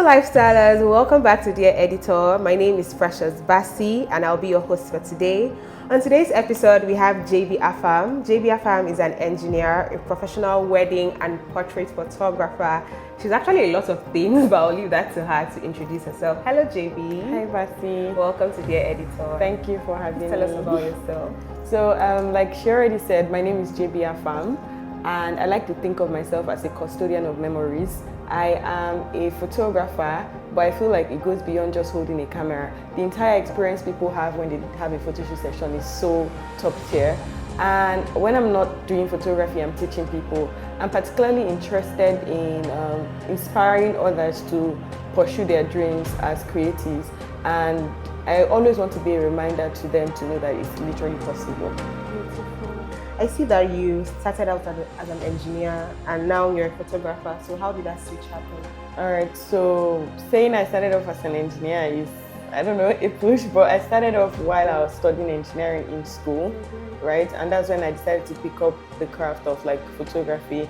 lifestylers, welcome back to Dear Editor. My name is Precious Bassi and I'll be your host for today. On today's episode, we have JB AFAM. JB AFAM is an engineer, a professional wedding and portrait photographer. She's actually a lot of things, but I'll leave that to her to introduce herself. Hello, JB. Hi, Bassi. Welcome to Dear Editor. Thank you for having me. Tell us about yourself. So, like she already said, my name is JB AFAM, and I like to think of myself as a custodian of memories. I am a photographer, but I feel like it goes beyond just holding a camera. The entire experience people have when they have a photo shoot session is so top tier. And when I'm not doing photography, I'm teaching people. I'm particularly interested in inspiring others to pursue their dreams as creatives. And I always want to be a reminder to them to know that it's literally possible. Beautiful. I see that you started out as an engineer and now you're a photographer. So how did that switch happen? All right, so saying I started off as an engineer is, I don't know, a push, but I started off while I was studying engineering in school, right? And that's when I decided to pick up the craft of like photography.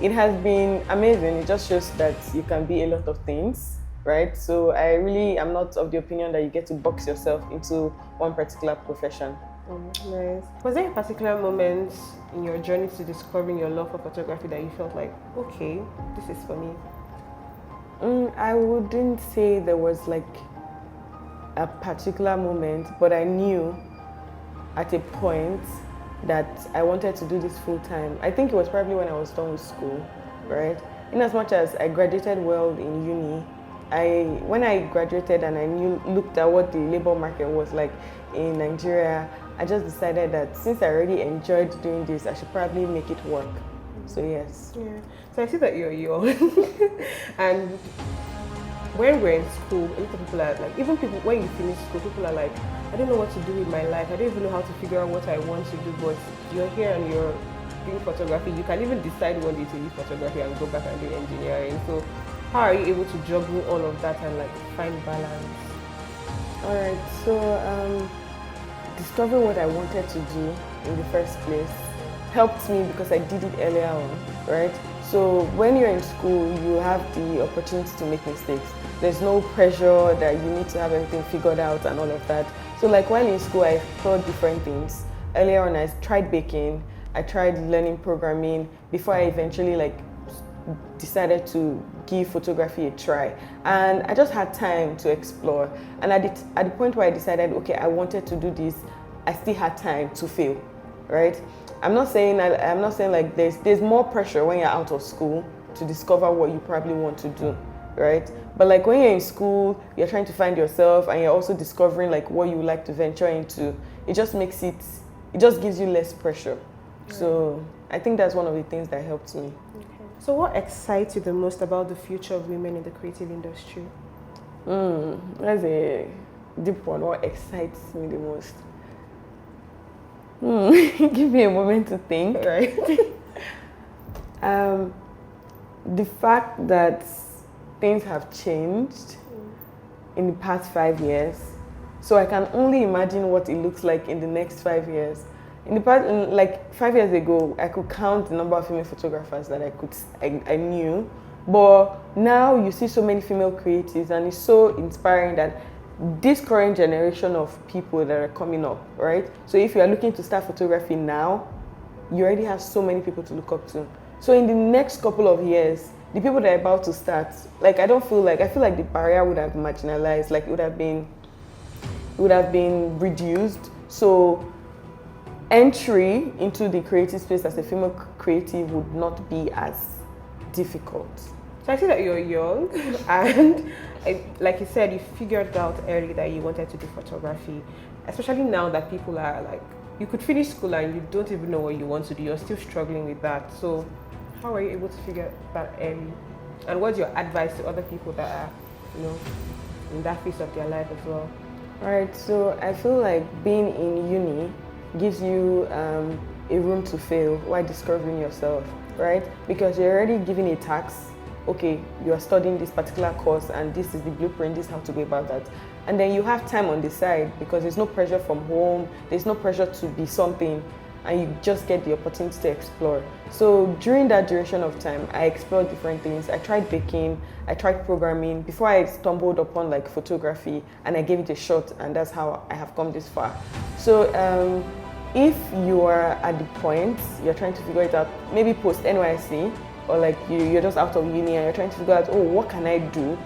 It has been amazing. It just shows that you can be a lot of things, right? So I really am not of the opinion that you get to box yourself into one particular profession. Nice. Was there a particular moment in your journey to discovering your love for photography that you felt like, okay, this is for me? I wouldn't say there was like a particular moment, but I knew at a point that I wanted to do this full time. I think it was probably when I was done with school, right? In as much as I graduated well in uni, when I graduated and I looked at what the labor market was like in Nigeria, I just decided that since I already enjoyed doing this, I should probably make it work. So yes. Yeah. So I see that you're young, and when we're in school, a lot of people are like, even people when you finish school, people are like, I don't know what to do with my life. I don't even know how to figure out what I want to do. But you're here and you're doing photography. You can even decide one day to leave photography and go back and do engineering. So how are you able to juggle all of that and like find balance? All right. So discovering what I wanted to do in the first place helped me because I did it earlier on, right? So when you're in school, you have the opportunity to make mistakes. There's no pressure that you need to have everything figured out and all of that. So like while in school, I tried different things. Earlier on, I tried baking, I tried learning programming before I eventually like decided to give photography a try. And I just had time to explore. And at the point where I decided, okay, I wanted to do this, I still had time to fail, right? I'm not saying like there's more pressure when you're out of school to discover what you probably want to do, right? But like when you're in school, you're trying to find yourself and you're also discovering like what you like to venture into. It just gives you less pressure. Right. So I think that's one of the things that helped me. Okay. So what excites you the most about the future of women in the creative industry? That's a deep one. What excites me the most? Give me a moment to think. Right. The fact that things have changed in the past 5 years, so I can only imagine what it looks like in the next 5 years. In the past, like 5 years ago, I could count the number of female photographers that I knew, but now you see so many female creatives, and it's so inspiring that this current generation of people that are coming up, right? So if you are looking to start photography now, you already have so many people to look up to. So in the next couple of years, the people that are about to start, like I feel like the barrier would have marginalized, like it would have been reduced. So entry into the creative space as a female creative would not be as difficult. So I see that you're young and like you said, you figured out early that you wanted to do photography, especially now that people are like, you could finish school and you don't even know what you want to do. You're still struggling with that. So how are you able to figure that early? And what's your advice to other people that are, in that phase of their life as well? All right, so I feel like being in uni gives you a room to fail while discovering yourself, right? Because you're already given a task. Okay, you are studying this particular course and this is the blueprint, this is how to go about that. And then you have time on the side because there's no pressure from home, there's no pressure to be something. and you just get the opportunity to explore. So during that duration of time, I explored different things. I tried baking, I tried programming before I stumbled upon like photography, and I gave it a shot, and that's how I have come this far. So if you are at the point you're trying to figure it out, maybe post NYC, or like you're just out of uni and you're trying to figure out, oh, what can I do?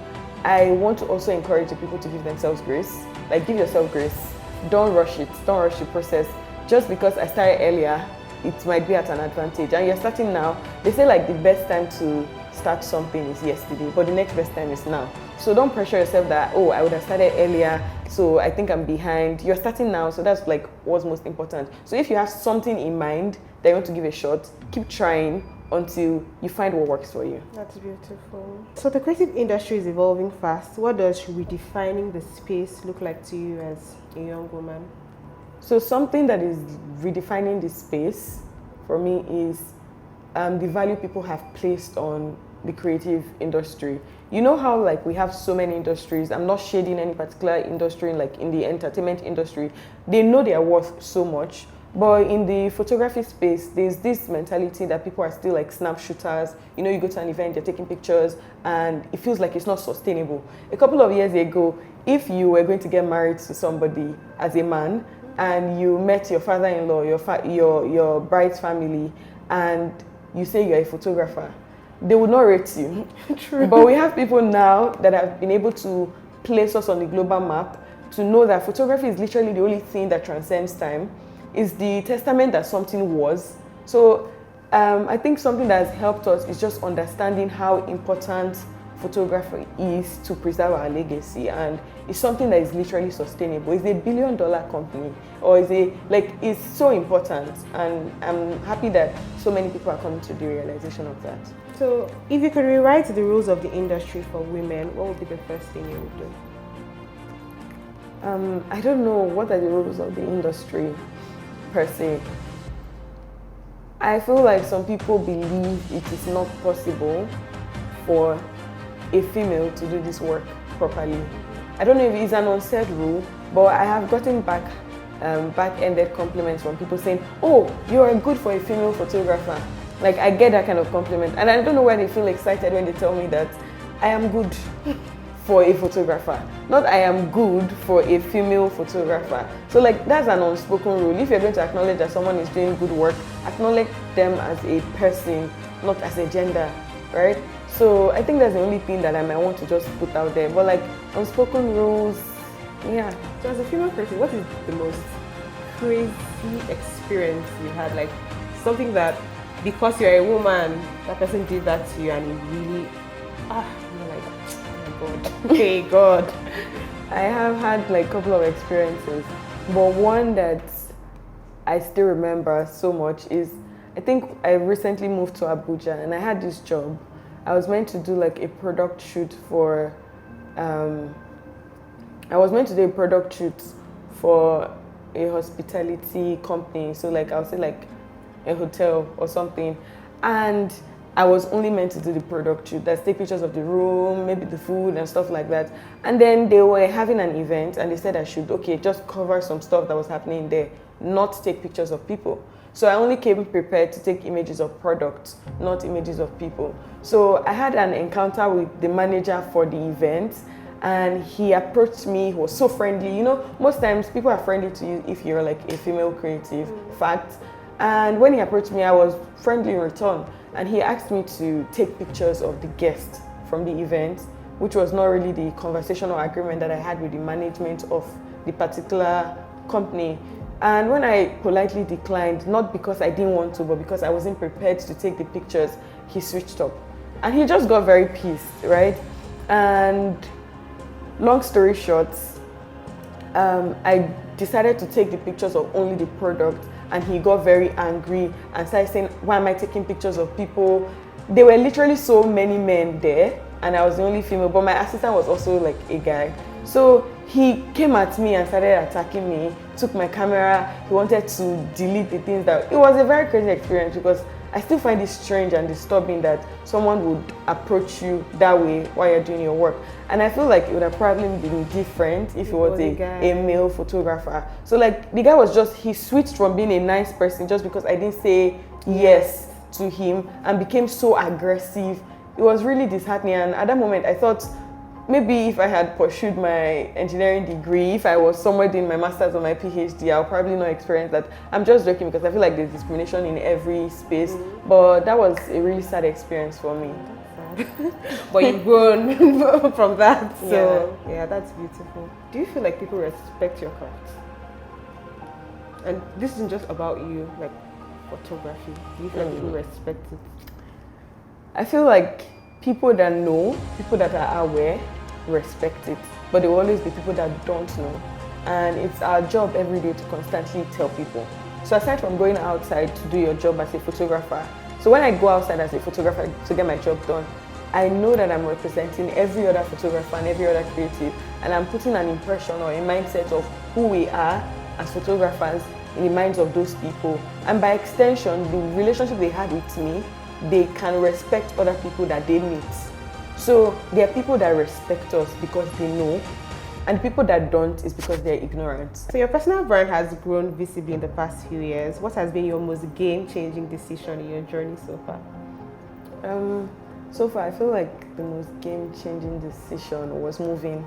I want to also encourage the people to give themselves grace. Like, give yourself grace. Don't rush it. Don't rush the process. Just because I started earlier, it might be at an advantage. And you're starting now. They say like the best time to start something is yesterday, but the next best time is now. So don't pressure yourself that, oh, I would have started earlier, so I think I'm behind. You're starting now, so that's like what's most important. So if you have something in mind that you want to give a shot, keep trying until you find what works for you. That's beautiful. So the creative industry is evolving fast. What does redefining the space look like to you as a young woman? So something that is redefining the space for me is the value people have placed on the creative industry. You know how like we have so many industries. I'm not shading any particular industry, like in the entertainment industry. They know they are worth so much. But in the photography space, there's this mentality that people are still like snap shooters. You know, you go to an event, you're taking pictures, and it feels like it's not sustainable. A couple of years ago, if you were going to get married to somebody as a man, and you met your father-in-law, your bride's family, and you say you're a photographer, they would not rate you. True. But we have people now that have been able to place us on the global map to know that photography is literally the only thing that transcends time. Is the testament that something was. So I think something that has helped us is just understanding how important photography is to preserve our legacy, and it's something that is literally sustainable. It's $1 billion company, or it's so important, and I'm happy that so many people are coming to the realization of that. So if you could rewrite the rules of the industry for women, what would be the first thing you would do? I don't know what are the rules of the industry per se. I feel like some people believe it is not possible for a female to do this work properly. I don't know if it's an unsaid rule, but I have gotten back-ended compliments from people saying, oh, you are good for a female photographer. Like, I get that kind of compliment, and I don't know why they feel excited when they tell me that I am good for a photographer, not I am good for a female photographer. So like, that's an unspoken rule. If you're going to acknowledge that someone is doing good work, acknowledge them as a person, not as a gender, right? So I think that's the only thing that I might want to just put out there. But like, unspoken rules, yeah. So as a female person, what is the most crazy experience you had? Like something that, because you're a woman, that person did that to you and it really, you're like, God. Okay, God. I have had like a couple of experiences, but one that I still remember so much is, I think I recently moved to Abuja and I had this job. I was meant to do like a product shoot for, a hospitality company. So like, I would say like a hotel or something. And I was only meant to do the product shoot, that's take pictures of the room, maybe the food and stuff like that. And then they were having an event and they said I should, just cover some stuff that was happening there, not take pictures of people. So I only came prepared to take images of products, not images of people. So I had an encounter with the manager for the event, and he approached me. He was so friendly. You know, most times people are friendly to you if you're like a female creative, fact. And when he approached me, I was friendly in return. And he asked me to take pictures of the guests from the event, which was not really the conversational agreement that I had with the management of the particular company. And when I politely declined, not because I didn't want to, but because I wasn't prepared to take the pictures, he switched up. And he just got very pissed, right? And long story short, I decided to take the pictures of only the product, and he got very angry and started saying, why am I taking pictures of people? There were literally so many men there, and I was the only female, but my assistant was also like a guy. So he came at me and started attacking me, took my camera. He wanted to delete the things that, it was a very crazy experience because I still find it strange and disturbing that someone would approach you that way while you're doing your work. And I feel like it would have probably been different if it was a male photographer. So like the guy was just, he switched from being a nice person just because I didn't say yes to him and became so aggressive. It was really disheartening, and at that moment I thought, maybe if I had pursued my engineering degree, if I was somewhere doing my master's or my PhD, I'll probably not experience that. I'm just joking because I feel like there's discrimination in every space, but that was a really sad experience for me. But you've grown from that, so yeah, that's beautiful. Do you feel like people respect your craft? And this isn't just about you, like photography. Do you feel like people respect it? I feel like people that know, people that are aware, respect it, but there will always be people that don't know, and it's our job every day to constantly tell people. So aside from going outside to do your job as a photographer, so when I go outside as a photographer to get my job done, I know that I'm representing every other photographer and every other creative, and I'm putting an impression or a mindset of who we are as photographers in the minds of those people, and by extension, the relationship they had with me, they can respect other people that they meet. So there are people that respect us because they know, and people that don't is because they're ignorant. So your personal brand has grown visibly in the past few years. What has been your most game-changing decision in your journey so far? So far, I feel like the most game-changing decision was moving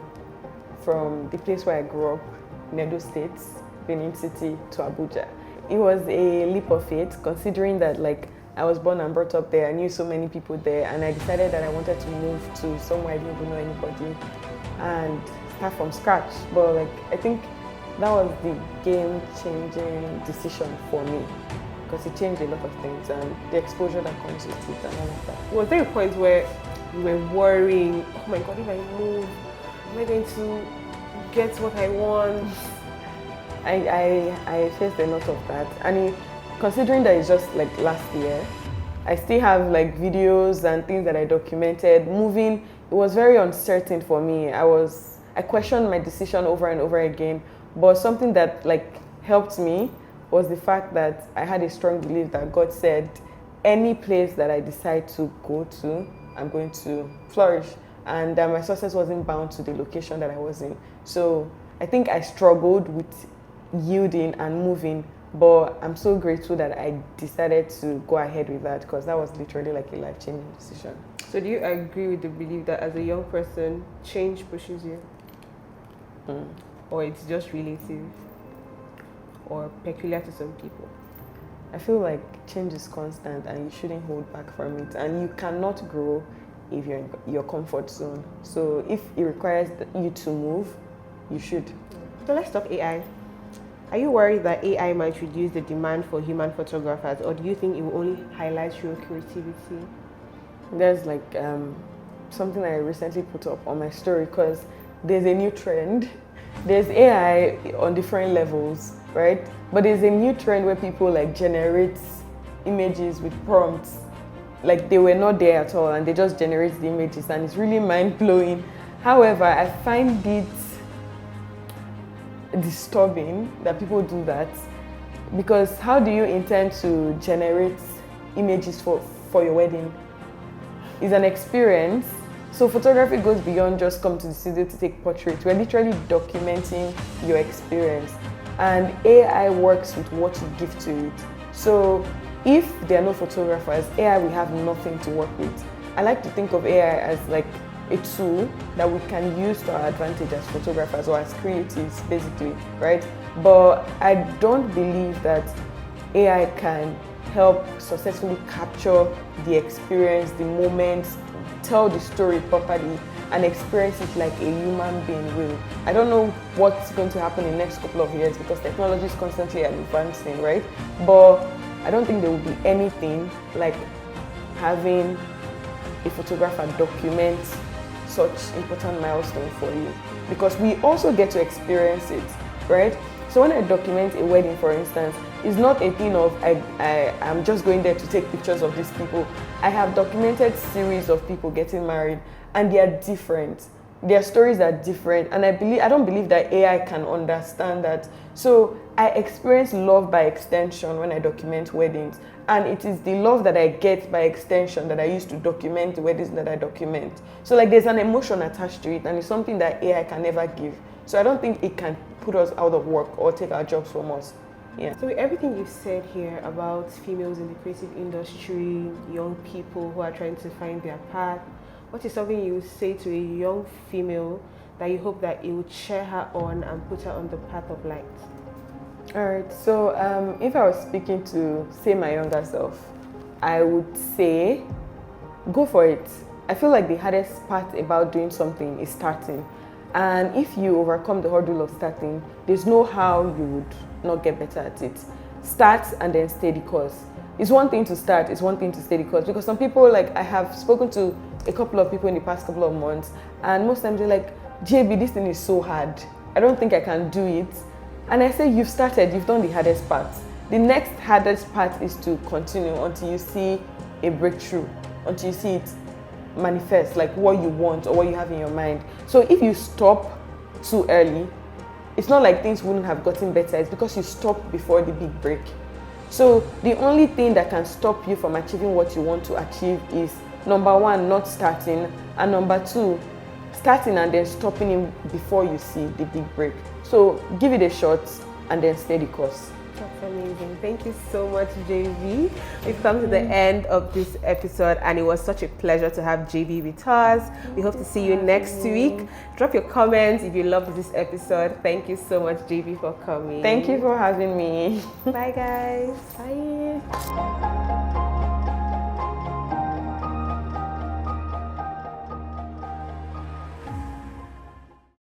from the place where I grew up, in Edo State, Benin City, to Abuja. It was a leap of faith, considering that like I was born and brought up there. I knew so many people there, and I decided that I wanted to move to somewhere I didn't even know anybody and start from scratch. But like I think that was the game-changing decision for me because it changed a lot of things and the exposure that comes with it and all of that. Was there a point where you were worrying, oh my God, if I move, am I going to get what I want? I faced a lot of that, and considering that it's just like last year, I still have like videos and things that I documented. Moving, it was very uncertain for me. I questioned my decision over and over again, but something that like helped me was the fact that I had a strong belief that God said, any place that I decide to go to, I'm going to flourish, and that my success wasn't bound to the location that I was in. So I think I struggled with yielding and moving, but I'm so grateful that I decided to go ahead with that because that was literally like a life-changing decision. So do you agree with the belief that as a young person, change pushes you? Or it's just relative or peculiar to some people? I feel like change is constant and you shouldn't hold back from it, and you cannot grow if you're in your comfort zone. So if it requires you to move, you should. So let's talk AI. Are you worried that AI might reduce the demand for human photographers, or do you think it will only highlight your creativity? There's like something I recently put up on my story because there's a new trend. There's AI on different levels, right? But there's a new trend where people like generate images with prompts. Like they were not there at all and they just generate the images, and it's really mind-blowing. However, I find it disturbing that people do that, because how do you intend to generate images for your wedding? It's an experience. So photography goes beyond just come to the studio to take portraits. We're literally documenting your experience, and AI works with what you give to it. So if there are no photographers, AI will have nothing to work with. I like to think of AI as like a tool that we can use to our advantage as photographers or as creatives, basically, right? But I don't believe that AI can help successfully capture the experience, the moments, tell the story properly, and experience it like a human being will. I don't know what's going to happen in the next couple of years because technology is constantly advancing, right? But I don't think there will be anything like having a photographer document such important milestone for you, because we also get to experience it, right? So when I document a wedding, for instance, it's not a thing of I'm just going there to take pictures of these people. I have documented series of people getting married, and they are different. Their stories are different, and I don't believe that AI can understand that. So I experience love by extension when I document weddings, and it is the love that I get by extension that I use to document the weddings that I document. So like there's an emotion attached to it, and it's something that AI can never give. So I don't think it can put us out of work or take our jobs from us. Yeah. So with everything you've said here about females in the creative industry, young people who are trying to find their path, what is something you would say to a young female that you hope that it would cheer her on and put her on the path of light? All right, so if I was speaking to, say, my younger self, I would say, go for it. I feel like the hardest part about doing something is starting. And if you overcome the hurdle of starting, there's no how you would not get better at it. Start and then stay the course. It's one thing to start, it's one thing to stay the course. Because some people, like I have spoken to a couple of people in the past couple of months, and most times they're like, JB, this thing is so hard. I don't think I can do it. And I say, you've started, you've done the hardest part. The next hardest part is to continue until you see a breakthrough, until you see it manifest, like what you want or what you have in your mind. So if you stop too early, it's not like things wouldn't have gotten better, it's because you stopped before the big break. So the only thing that can stop you from achieving what you want to achieve is, number one, not starting, and number two, starting and then stopping it before you see the big break. So give it a shot and then stay the course. That's amazing. Thank you so much, JB. We've come to the end of this episode, and it was such a pleasure to have JB with us. We hope to see you next week. Drop your comments if you loved this episode. Thank you so much, JB, for coming. Thank you for having me. Bye, guys. Bye.